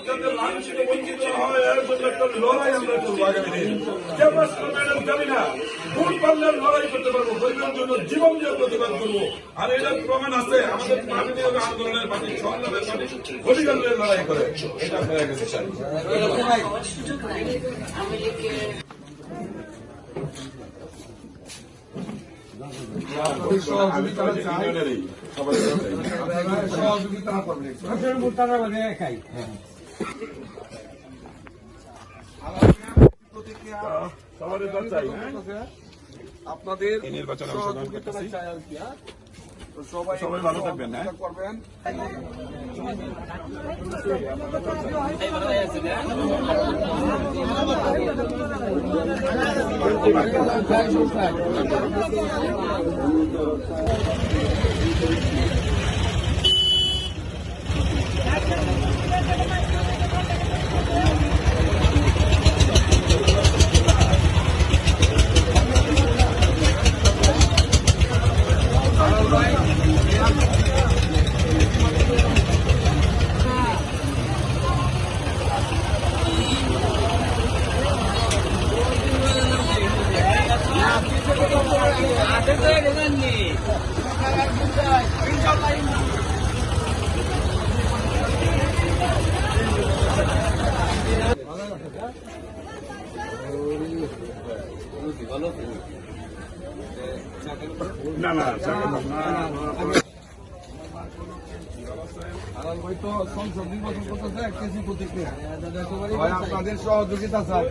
যাতে লাঞ্ছিত বঞ্চিত হয় এর জন্য একটা লড়াই আমরা করবো আগামী দিন। যে প্রশ্ন ম্যাডাম জানি না, ভোট পারলে লড়াই করতে পারবো, গরিবের জন্য জীবন দিয়ে প্রতিবাদ করবো। আর এটার প্রমাণ আছে আমাদের পার্টি আন্দোলনের পার্টি, সংগ্রামের পার্টি অধিকারের লড়াই করে, এটা হয়ে গেছে। আপনাদের নির্বাচনে অংশগ্রহণ করতেছি, সবাই ভালো থাকবেন। করবেন। না না সংসদ নির্বাচন করতেছে কেসি প্রতিক্রিয়া আপনাদের সহযোগিতা চাই।